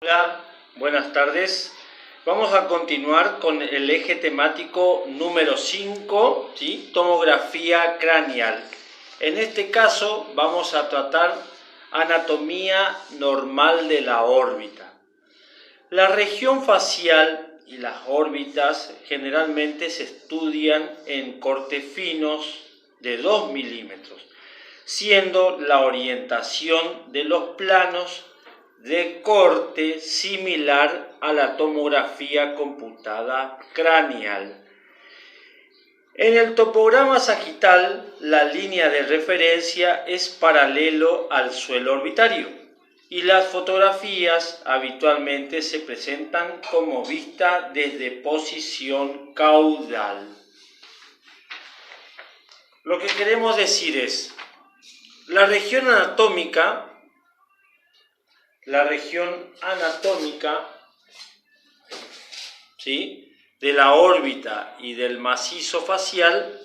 Hola, buenas tardes. Vamos a continuar con el eje temático número 5, ¿sí? Tomografía craneal. En este caso vamos a tratar anatomía normal de la órbita. La región facial y las órbitas generalmente se estudian en cortes finos de 2 milímetros, siendo la orientación de los planos de corte similar a la tomografía computada craneal. En el topograma sagital, la línea de referencia es paralelo al suelo orbitario y las fotografías habitualmente se presentan como vista desde posición caudal. Lo que queremos decir es, la región anatómica, ¿sí?, de la órbita y del macizo facial,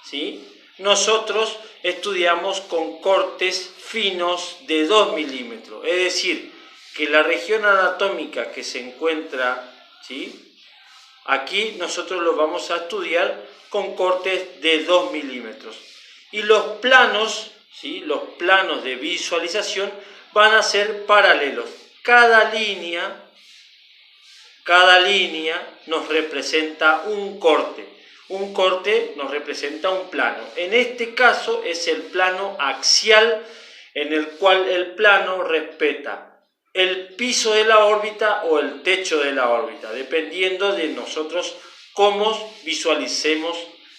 ¿sí?, nosotros estudiamos con cortes finos de 2 milímetros. Es decir, que la región anatómica que se encuentra, ¿sí?, aquí nosotros lo vamos a estudiar con cortes de 2 milímetros. Y los planos, ¿sí?, los planos de visualización van a ser paralelos. Cada línea nos representa un corte nos representa un plano. En este caso es el plano axial, en el cual el plano respeta el piso de la órbita o el techo de la órbita, dependiendo de nosotros cómo visualicemos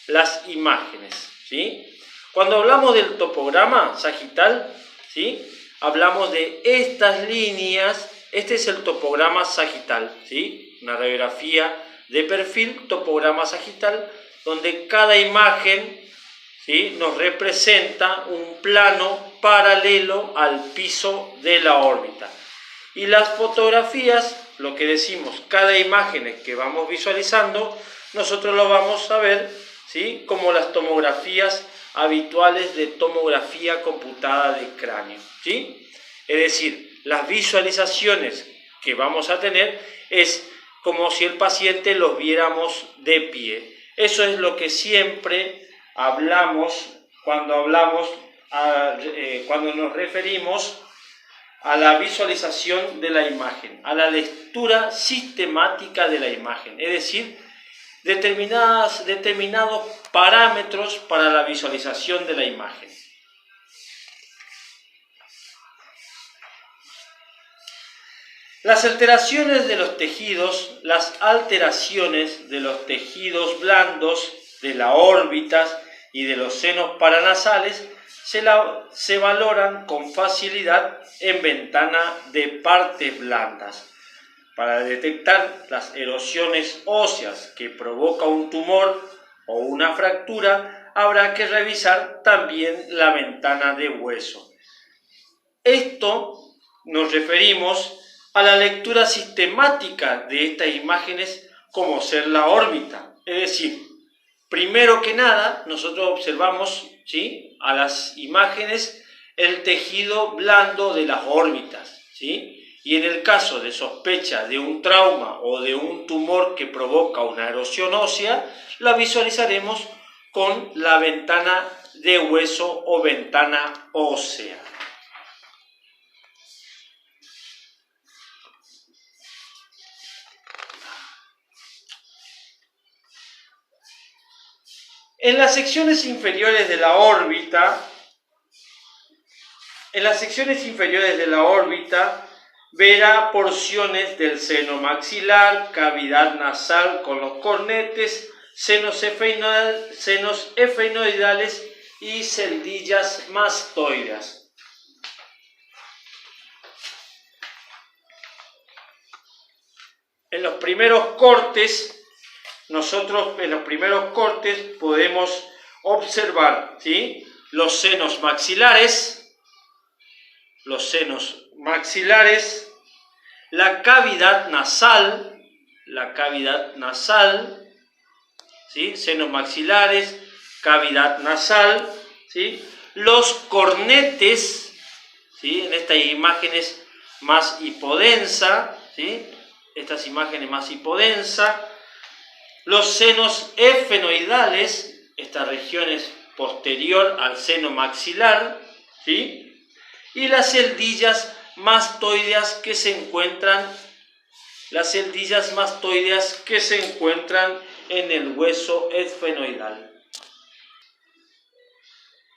las imágenes, ¿sí? Cuando hablamos del topograma sagital, ¿sí?, hablamos de estas líneas. Este es el topograma sagital, ¿sí?, una radiografía de perfil, topograma sagital, donde cada imagen, ¿sí?, nos representa un plano paralelo al piso de la órbita. Y las fotografías, lo que decimos, cada imagen que vamos visualizando, nosotros lo vamos a ver, ¿sí?, como las tomografías habituales de tomografía computada de cráneo, ¿sí? Es decir, las visualizaciones que vamos a tener es como si el paciente los viéramos de pie. Eso es lo que siempre hablamos cuando nos referimos a la visualización de la imagen, a la lectura sistemática de la imagen, es decir, determinados parámetros para la visualización de la imagen. Las alteraciones de los tejidos blandos, de las órbitas y de los senos paranasales se valoran con facilidad en ventana de partes blandas. Para detectar las erosiones óseas que provoca un tumor o una fractura, habrá que revisar también la ventana de hueso. Esto nos referimos a la lectura sistemática de estas imágenes como ser la órbita. Es decir, primero que nada, nosotros observamos, ¿sí?, a las imágenes el tejido blando de las órbitas, ¿sí? Y en el caso de sospecha de un trauma o de un tumor que provoca una erosión ósea, la visualizaremos con la ventana de hueso o ventana ósea. En las secciones inferiores de la órbita, verá porciones del seno maxilar, cavidad nasal con los cornetes, senos efenoidales y celdillas mastoides. En los primeros cortes podemos observar, ¿sí?, los senos maxilares, la cavidad nasal, ¿sí?, senos maxilares, cavidad nasal, ¿sí?, los cornetes, ¿sí?, en estas imágenes más hipodensa, ¿sí? Estas imágenes más hipodensa. Los senos esfenoidales, esta región es posterior al seno maxilar, ¿sí? Y las celdillas mastoideas que se encuentran, en el hueso esfenoidal.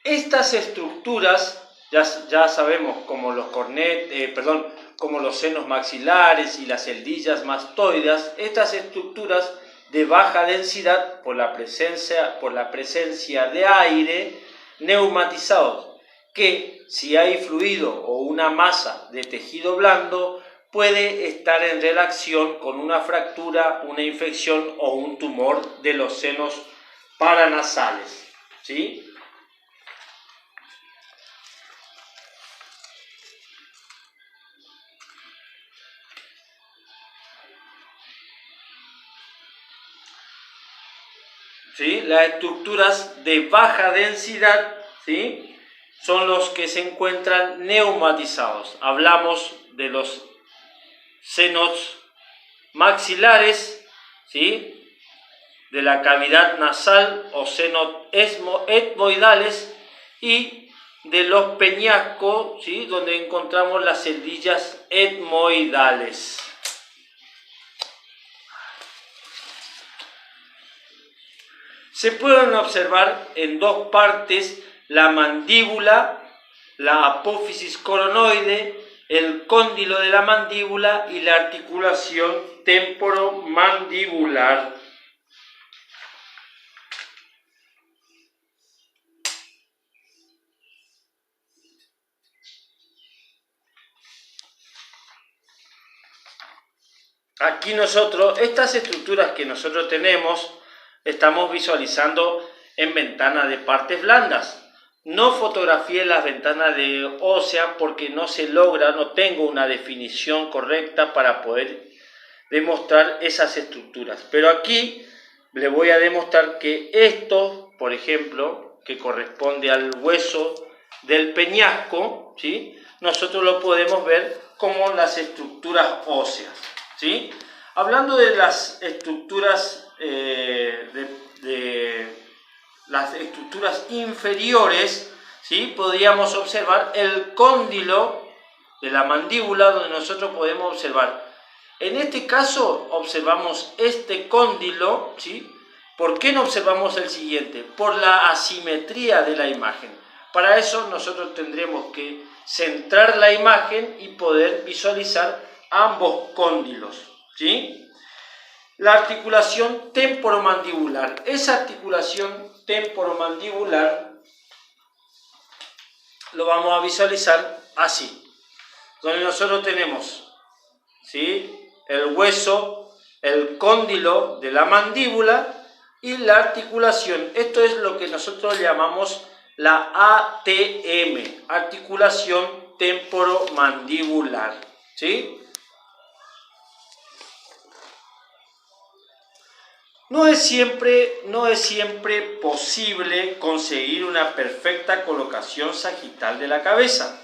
Estas estructuras, ya sabemos, como como los senos maxilares y las celdillas mastoideas, estas estructuras de baja densidad por la presencia de aire neumatizado, que si hay fluido o una masa de tejido blando puede estar en relación con una fractura, una infección o un tumor de los senos paranasales, ¿sí? ¿Sí? Las estructuras de baja densidad, ¿sí? Son los que se encuentran neumatizados. Hablamos de los senos maxilares, ¿sí? De la cavidad nasal o senos etmoidales, y de los peñascos, ¿sí? Donde encontramos las celdillas etmoidales. Se pueden observar en dos partes la mandíbula, la apófisis coronoide, el cóndilo de la mandíbula y la articulación temporomandibular. Aquí estas estructuras que nosotros tenemos, estamos visualizando en ventana de partes blandas. No fotografié las ventanas de ósea porque no tengo una definición correcta para poder demostrar esas estructuras. Pero aquí le voy a demostrar que esto, por ejemplo, que corresponde al hueso del peñasco, ¿sí? Nosotros lo podemos ver como las estructuras óseas, ¿sí? Hablando de las estructuras las estructuras inferiores, ¿sí? Podríamos observar el cóndilo de la mandíbula, donde nosotros podemos observar. En este caso observamos este cóndilo, ¿sí? ¿Por qué no observamos el siguiente? Por la asimetría de la imagen. Para eso nosotros tendremos que centrar la imagen y poder visualizar ambos cóndilos, ¿sí? La articulación temporomandibular. Esa articulación temporomandibular lo vamos a visualizar así, donde nosotros tenemos, ¿sí? El hueso, el cóndilo de la mandíbula y la articulación. Esto es lo que nosotros llamamos la ATM, articulación temporomandibular, ¿sí? No es siempre posible conseguir una perfecta colocación sagital de la cabeza.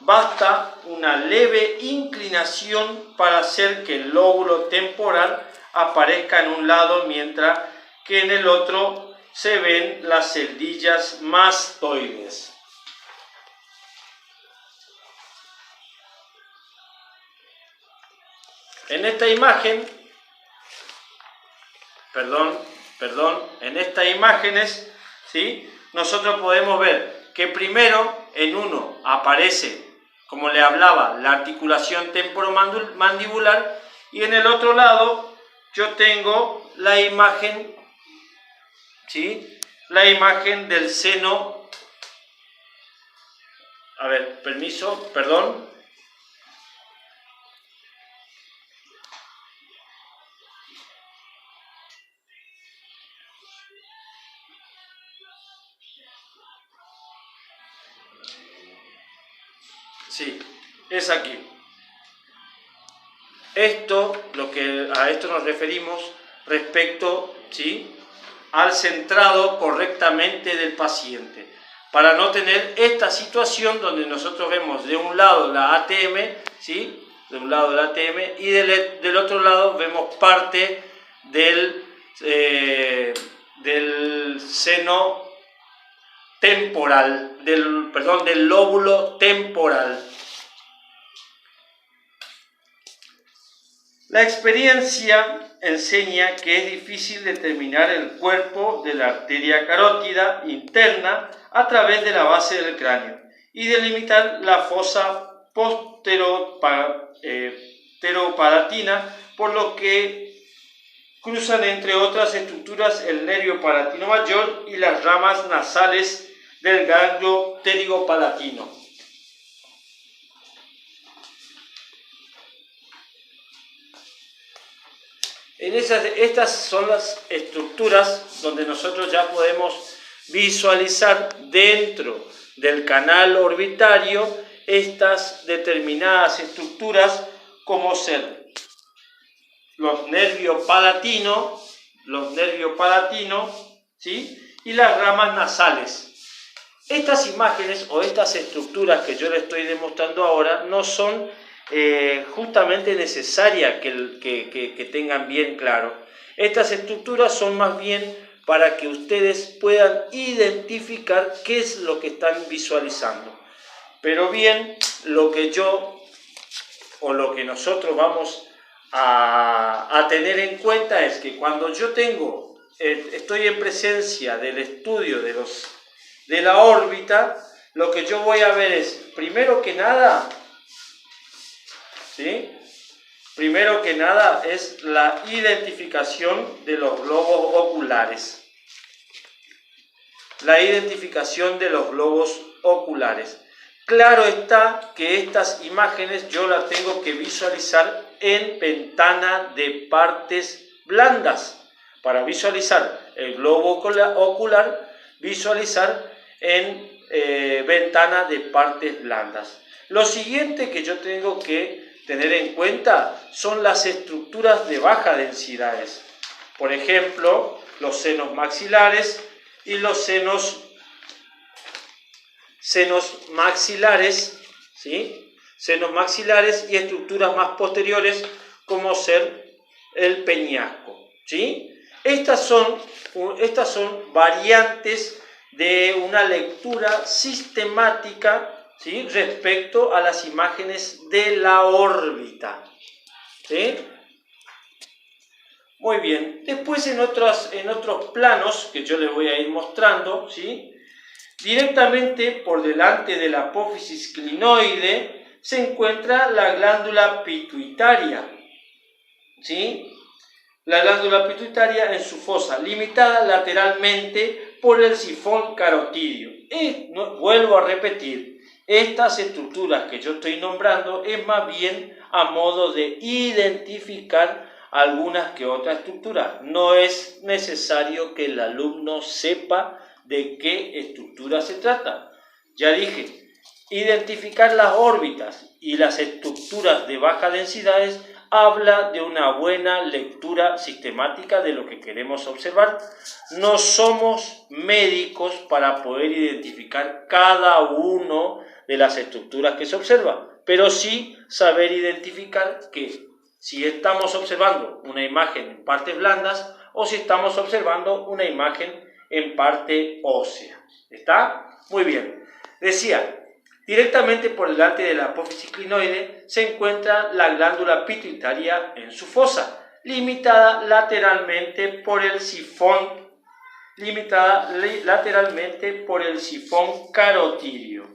Basta una leve inclinación para hacer que el lóbulo temporal aparezca en un lado, mientras que en el otro se ven las celdillas mastoides. En esta imagen, en estas imágenes, ¿sí? Nosotros podemos ver que primero en uno aparece, como le hablaba, la articulación temporomandibular, y en el otro lado yo tengo la imagen, ¿sí? La imagen del seno. A ver, perdón. Sí, es aquí. A esto nos referimos respecto, ¿sí?, al centrado correctamente del paciente. para no tener esta situación donde nosotros vemos de un lado la ATM, ¿sí? De un lado la ATM y del otro lado vemos parte del seno temporal, del lóbulo temporal. La experiencia enseña que es difícil determinar el cuerpo de la arteria carótida interna a través de la base del cráneo y delimitar la fosa posteropalatina, por lo que cruzan entre otras estructuras el nervio palatino mayor y las ramas nasales del ganglio pterigopalatino. Estas son las estructuras donde nosotros ya podemos visualizar dentro del canal orbitario estas determinadas estructuras, como ser los nervios palatinos, ¿sí? Y las ramas nasales. Estas imágenes o estas estructuras que yo les estoy demostrando ahora no son justamente necesarias que tengan bien claro. Estas estructuras son más bien para que ustedes puedan identificar qué es lo que están visualizando. Pero bien, lo que nosotros vamos a tener en cuenta es que cuando yo estoy en presencia del estudio de la órbita, lo que yo voy a ver es, primero que nada, ¿sí? Primero que nada es la identificación de los globos oculares. La identificación de los globos oculares. Claro está que estas imágenes yo las tengo que visualizar en ventana de partes blandas. Para visualizar el globo ocular, visualizar en ventana de partes blandas. Lo siguiente que yo tengo que tener en cuenta son las estructuras de baja densidades. Por ejemplo, los senos maxilares y los senos maxilares, ¿sí? Senos maxilares y estructuras más posteriores como ser el peñasco, ¿sí? Estas son variantes de una lectura sistemática, ¿sí? Respecto a las imágenes de la órbita, ¿sí? Muy bien. Después en otros planos que yo les voy a ir mostrando, ¿sí? Directamente por delante de la apófisis clinoide se encuentra la glándula pituitaria, ¿sí? La glándula pituitaria en su fosa, limitada lateralmente por el sifón carotídeo. Vuelvo a repetir, estas estructuras que yo estoy nombrando es más bien a modo de identificar algunas que otras estructuras. No es necesario que el alumno sepa de qué estructura se trata. Ya dije, identificar las órbitas y las estructuras de bajas densidades habla de una buena lectura sistemática de lo que queremos observar. No somos médicos para poder identificar cada uno de las estructuras que se observa, pero sí saber identificar que si estamos observando una imagen en partes blandas o si estamos observando una imagen en parte ósea. ¿Está? Muy bien. Decía, directamente por delante de la apófisis clinoide se encuentra la glándula pituitaria en su fosa, limitada lateralmente por el sifón carotídeo.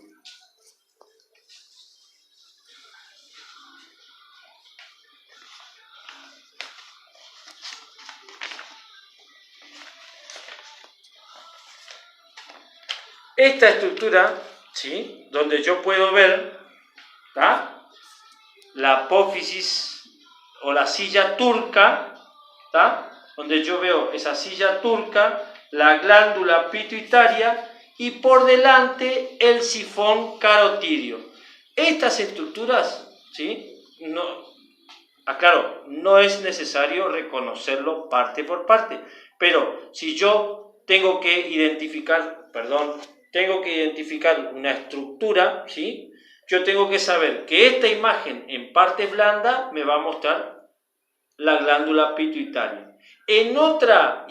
Esta estructura, ¿sí? Donde yo puedo ver, ¿tá? La apófisis o la silla turca, ¿tá? Donde yo veo esa silla turca, la glándula pituitaria y por delante el sifón carotídeo. Estas estructuras, ¿sí? Claro, no es necesario reconocerlo parte por parte, pero si yo tengo que tengo que identificar una estructura, ¿sí? Yo tengo que saber que esta imagen en parte blanda me va a mostrar la glándula pituitaria. En otra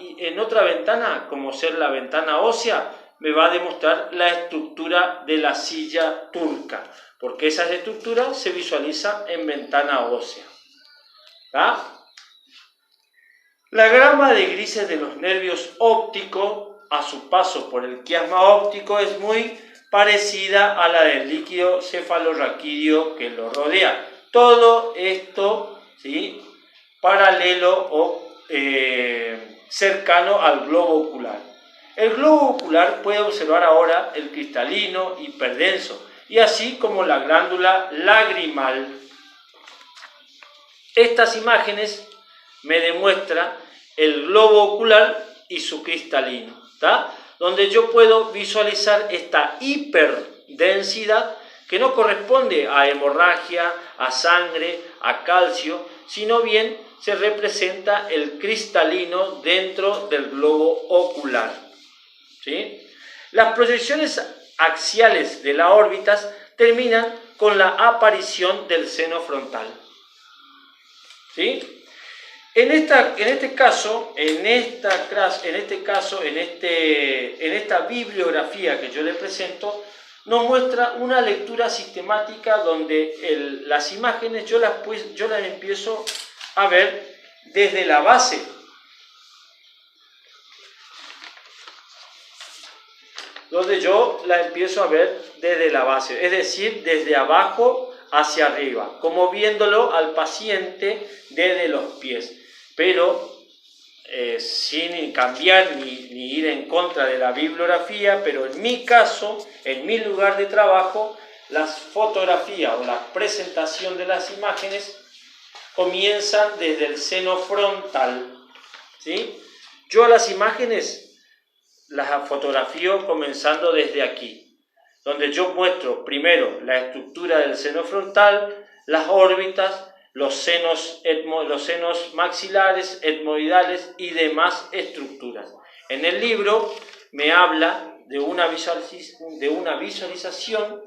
ventana, como ser la ventana ósea, me va a demostrar la estructura de la silla turca, porque esa estructura se visualiza en ventana ósea. ¿Tá? La gama de grises de los nervios ópticos a su paso por el quiasma óptico es muy parecida a la del líquido cefalorraquídeo que lo rodea. Todo esto, ¿sí?, paralelo o cercano al globo ocular. El globo ocular puede observar ahora el cristalino hiperdenso y así como la glándula lagrimal. Estas imágenes me demuestran el globo ocular y su cristalino, ¿tá? Donde yo puedo visualizar esta hiperdensidad que no corresponde a hemorragia, a sangre, a calcio, sino bien se representa el cristalino dentro del globo ocular, ¿sí? Las proyecciones axiales de las órbitas terminan con la aparición del seno frontal, ¿sí? En esta bibliografía que yo le presento, nos muestra una lectura sistemática donde las imágenes yo las empiezo a ver desde la base. Donde yo la empiezo a ver desde la base, es decir, desde abajo hacia arriba, como viéndolo al paciente desde los pies, pero sin cambiar ni ir en contra de la bibliografía, pero en mi caso, en mi lugar de trabajo, las fotografías o la presentación de las imágenes comienzan desde el seno frontal, ¿sí? Yo las imágenes las fotografío comenzando desde aquí, donde yo muestro primero la estructura del seno frontal, las órbitas, los senos maxilares, etmoidales y demás estructuras. En el libro me habla de una visualización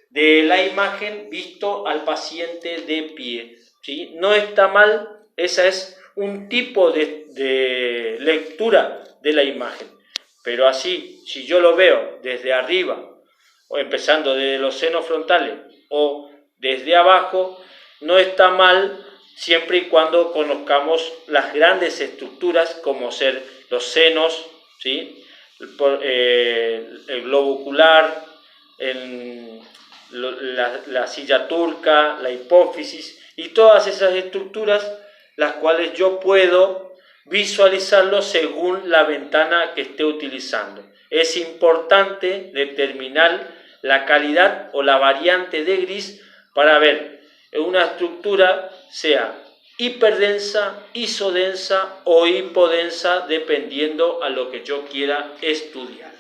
de la imagen visto al paciente de pie, ¿sí? No está mal, esa es un tipo de lectura de la imagen, pero así, si yo lo veo desde arriba, o empezando desde los senos frontales, o desde abajo, no está mal, siempre y cuando conozcamos las grandes estructuras, como ser los senos, ¿sí?, el globo ocular, la silla turca, la hipófisis y todas esas estructuras, las cuales yo puedo visualizarlo según la ventana que esté utilizando. Es importante determinar la calidad o la variante de gris para ver una estructura sea hiperdensa, isodensa o hipodensa, dependiendo a lo que yo quiera estudiar.